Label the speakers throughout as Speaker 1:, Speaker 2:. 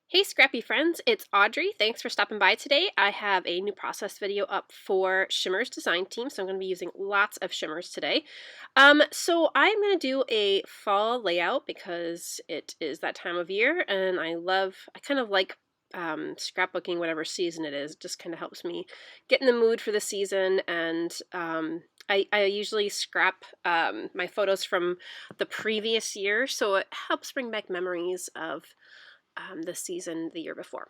Speaker 1: Hey Scrappy friends, it's Audrey. Thanks for stopping by today. I have a new process video up for Shimmerz design team, so I'm going to be using lots of Shimmerz today. So I'm going to do a fall layout because it is that time of year and I kind of like scrapbooking whatever season it is. It just kind of helps me get in the mood for the season, and I usually scrap my photos from the previous year, so it helps bring back memories of the season the year before.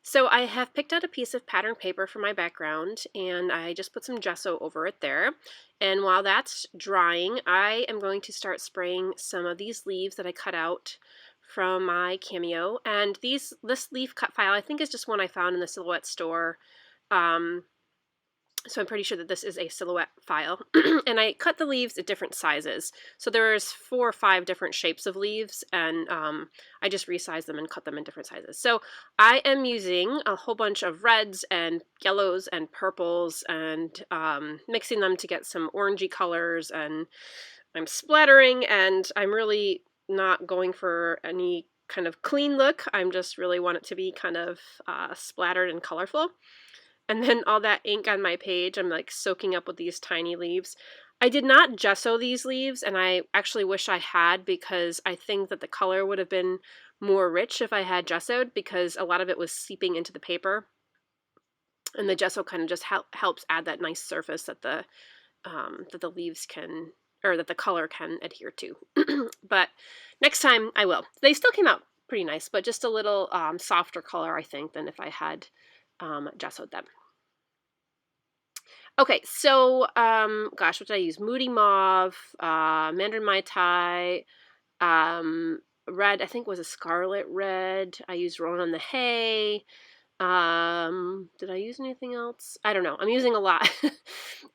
Speaker 1: So I have picked out a piece of pattern paper for my background, and I just put some gesso over it there. And while that's drying, I am going to start spraying some of these leaves that I cut out from my Cameo. And this leaf cut file, I think, is just one I found in the Silhouette store. So I'm pretty sure that this is a Silhouette file. And I cut the leaves at different sizes. So there's 4 or 5 different shapes of leaves, and I just resized them and cut them in different sizes. So I am using a whole bunch of reds and yellows and purples and mixing them to get some orangey colors, and I'm splattering, and I'm really not going for any kind of clean look. I'm just really want it to be kind of splattered and colorful. And then all that ink on my page, I'm like soaking up with these tiny leaves. I did not gesso these leaves, and I actually wish I had, because I think that the color would have been more rich if I had gessoed, because a lot of it was seeping into the paper. And the gesso kind of just helps add that nice surface that the leaves can, or that the color can adhere to. But next time I will. They still came out pretty nice, but just a little softer color, I think, than if I had gessoed them. Okay, so gosh, what did I use? Moody Mauve, Mandarin Mai Tai, red, I think was a Scarlet Red. I used Roll on the Hay. Did I use anything else? I don't know. I'm using a lot.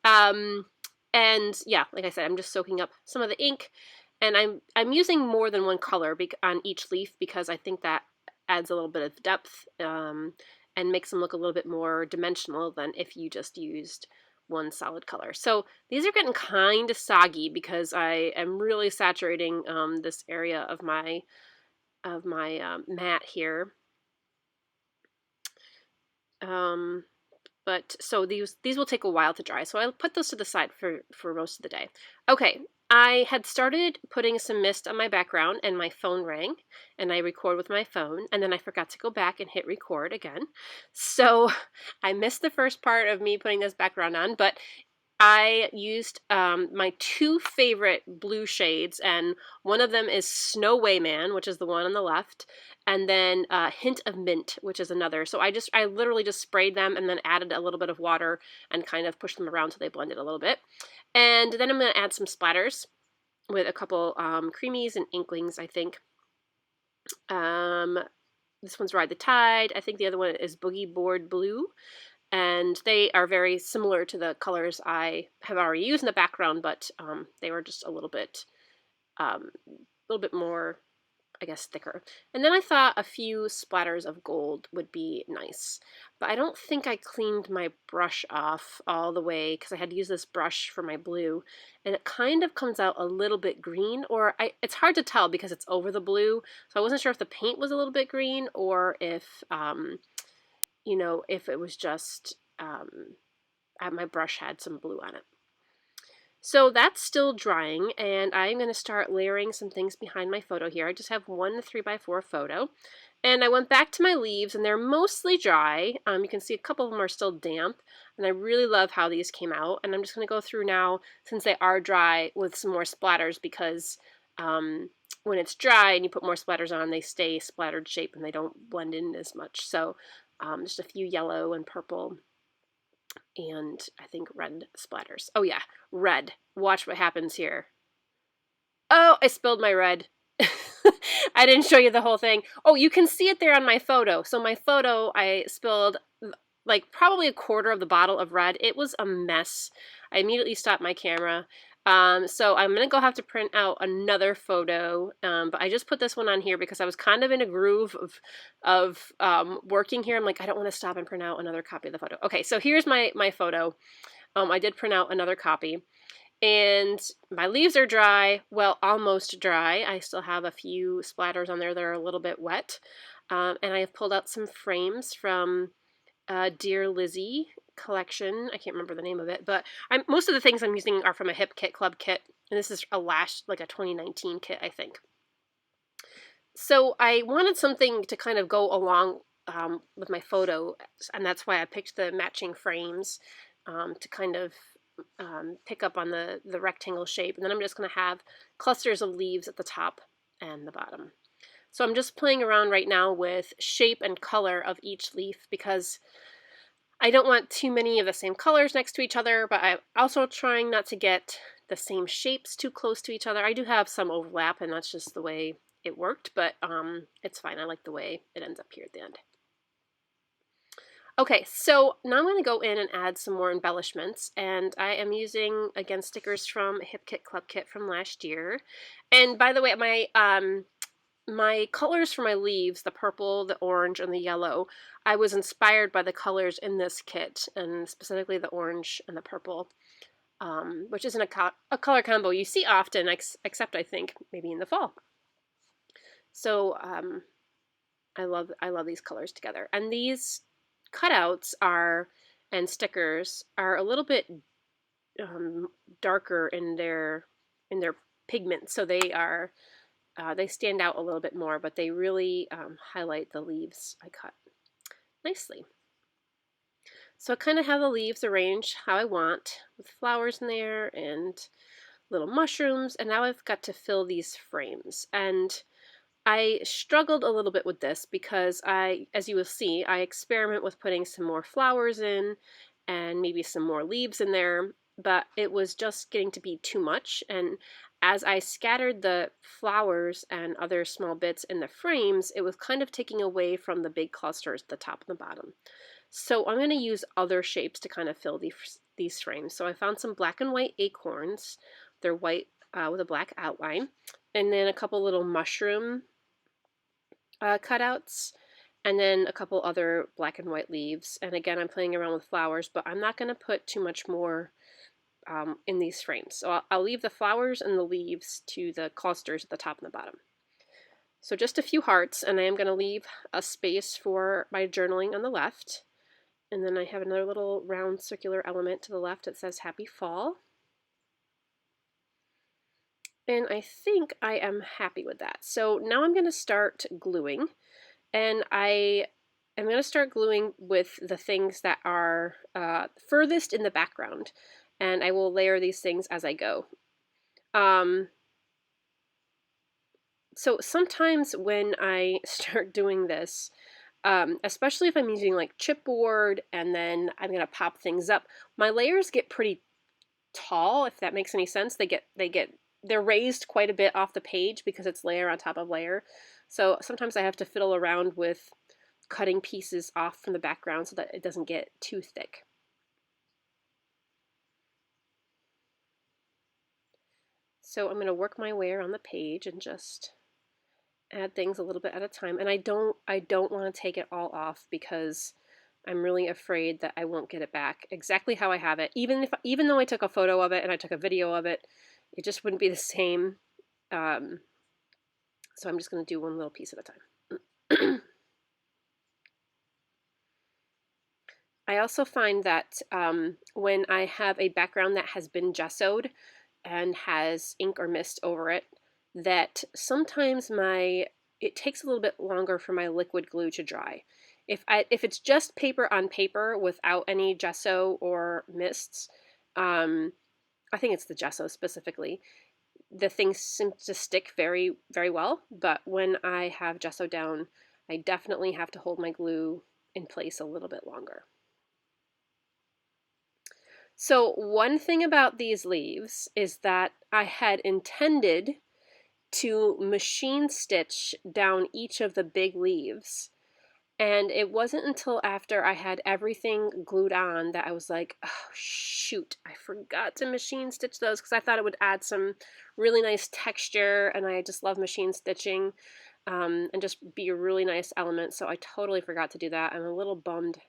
Speaker 1: And yeah, like I said, I'm just soaking up some of the ink, and I'm using more than one color on each leaf, because I think that adds a little bit of depth and makes them look a little bit more dimensional than if you just used one solid color. So these are getting kind of soggy because I am really saturating this area of my mat here. But so these will take a while to dry, so I'll put those to the side for most of the day. Okay, I had started putting some mist on my background, and my phone rang, and I record with my phone, and then I forgot to go back and hit record again. So I missed the first part of me putting this background on, but I used my 2 favorite blue shades, and one of them is Snow Wayman, which is the one on the left, and then Hint of Mint, which is another. So I literally just sprayed them and then added a little bit of water and kind of pushed them around so they blended a little bit. And then I'm going to add some splatters with a couple creamies and inklings, I think. This one's Ride the Tide. I think the other one is Boogie Board Blue. And they are very similar to the colors I have already used in the background, but they were just a little bit more, I guess, thicker. And then I thought a few splatters of gold would be nice, but I don't think I cleaned my brush off all the way, because I had to use this brush for my blue, and it kind of comes out a little bit green, or it's hard to tell because it's over the blue, so I wasn't sure if the paint was a little bit green or if you know, if it was just my brush had some blue on it. So that's still drying, and I'm going to start layering some things behind my photo here. I just have one 3x4 photo, and I went back to my leaves, and they're mostly dry. You can see a couple of them are still damp, and I really love how these came out. And I'm just going to go through now, since they are dry, with some more splatters, because when it's dry and you put more splatters on, they stay splattered shape and they don't blend in as much. So just a few yellow and purple, and I think red splatters. Oh yeah, red. Watch what happens here. Oh, I spilled my red. I didn't show you the whole thing. Oh, you can see it there on my photo. So my photo, I spilled like probably a quarter of the bottle of red. It was a mess. I immediately stopped my camera. So I'm going to go have to print out another photo, but I just put this one on here because I was kind of in a groove of working here. I'm like, I don't want to stop and print out another copy of the photo. Okay, so here's my photo. I did print out another copy, And my leaves are dry, well, almost dry. I still have a few splatters on there that are a little bit wet. And I have pulled out some frames from Dear Lizzie collection. I can't remember the name of it, but most of the things I'm using are from a Hip Kit Club kit. And this is like a 2019 kit, I think. So I wanted something to kind of go along with my photo, and that's why I picked the matching frames to kind of pick up on the rectangle shape. And then I'm just going to have clusters of leaves at the top and the bottom. So I'm just playing around right now with shape and color of each leaf because I don't want too many of the same colors next to each other, but I'm also trying not to get the same shapes too close to each other. I do have some overlap, and that's just the way it worked, but it's fine. I like the way it ends up here at the end. Okay, so now I'm going to go in and add some more embellishments, and I am using, again, stickers from Hip Kit Club Kit from last year. And by the way, my colors for my leaves, the purple, the orange, and the yellow, I was inspired by the colors in this kit, and specifically the orange and the purple, which isn't a color combo you see often, except I think maybe in the fall. So I love these colors together. And these cutouts and stickers are a little bit darker in their pigment, so they stand out a little bit more, but they really highlight the leaves I cut nicely. So I kind of have the leaves arranged how I want, with flowers in there and little mushrooms, and now I've got to fill these frames. And I struggled a little bit with this because as you will see, I experiment with putting some more flowers in and maybe some more leaves in there, but it was just getting to be too much. And as I scattered the flowers and other small bits in the frames, it was kind of taking away from the big clusters at the top and the bottom. So I'm going to use other shapes to kind of fill these frames. So I found some black and white acorns. They're white with a black outline. And then a couple little mushroom cutouts. And then a couple other black and white leaves. And again, I'm playing around with flowers, but I'm not going to put too much more in these frames. So I'll leave the flowers and the leaves to the clusters at the top and the bottom. So just a few hearts, and I am going to leave a space for my journaling on the left. And then I have another little round circular element to the left that says Happy Fall. And I think I am happy with that. So now I'm going to start gluing. And I am going to start gluing with the things that are furthest in the background. And I will layer these things as I go. So sometimes when I start doing this, especially if I'm using like chipboard and then I'm going to pop things up, my layers get pretty tall, if that makes any sense. They're raised quite a bit off the page because it's layer on top of layer. So sometimes I have to fiddle around with cutting pieces off from the background so that it doesn't get too thick. So I'm going to work my way around the page and just add things a little bit at a time. And I don't want to take it all off because I'm really afraid that I won't get it back exactly how I have it. Even though I took a photo of it and I took a video of it, it just wouldn't be the same. So I'm just going to do one little piece at a time. I also find that when I have a background that has been gessoed and has ink or mist over it, that sometimes it takes a little bit longer for my liquid glue to dry. If it's just paper on paper without any gesso or mists, I think it's the gesso specifically, the things seem to stick very, very well. But when I have gesso down, I definitely have to hold my glue in place a little bit longer. So one thing about these leaves is that I had intended to machine stitch down each of the big leaves. And it wasn't until after I had everything glued on that I was like, oh shoot, I forgot to machine stitch those because I thought it would add some really nice texture, and I just love machine stitching and just be a really nice element. So I totally forgot to do that. I'm a little bummed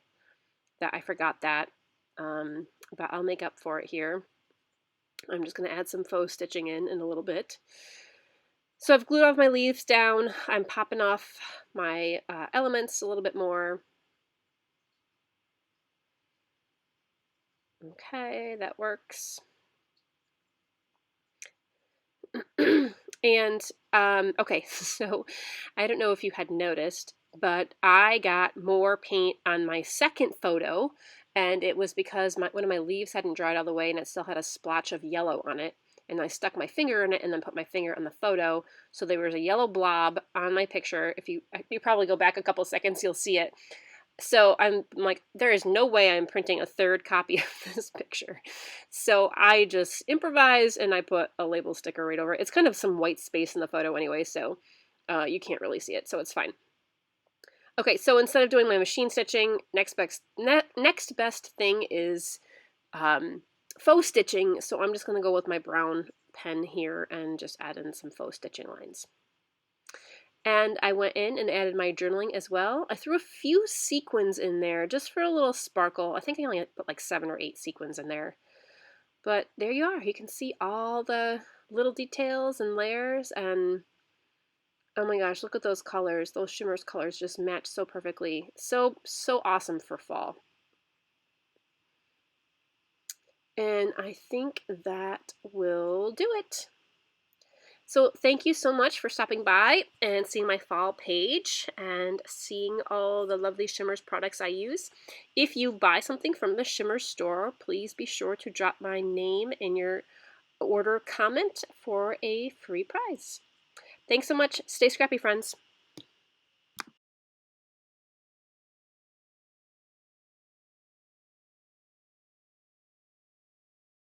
Speaker 1: that I forgot that, but I'll make up for it here. I'm just going to add some faux stitching in a little bit. So I've glued all of my leaves down. I'm popping off my elements a little bit more. Okay, that works. And okay, so I don't know if you had noticed, but I got more paint on my second photo, and it was because one of my leaves hadn't dried all the way and it still had a splotch of yellow on it. And I stuck my finger in it and then put my finger on the photo, so there was a yellow blob on my picture. If you probably go back a couple seconds, you'll see it. So I'm like, there is no way I'm printing a third copy of this picture. So I just improvise and I put a label sticker right over it. It's kind of some white space in the photo anyway, so you can't really see it, so it's fine. Okay, so instead of doing my machine stitching, next best thing is faux stitching. So I'm just going to go with my brown pen here and just add in some faux stitching lines. And I went in and added my journaling as well. I threw a few sequins in there just for a little sparkle. I think I only put like 7 or 8 sequins in there. But there you are. You can see all the little details and layers, and oh my gosh, look at those colors. Those Shimmerz colors just match so perfectly. So awesome for fall. And I think that will do it. So thank you so much for stopping by and seeing my fall page and seeing all the lovely Shimmerz products I use. If you buy something from the Shimmerz store, please be sure to drop my name in your order comment for a free prize. Thanks so much. Stay scrappy, friends.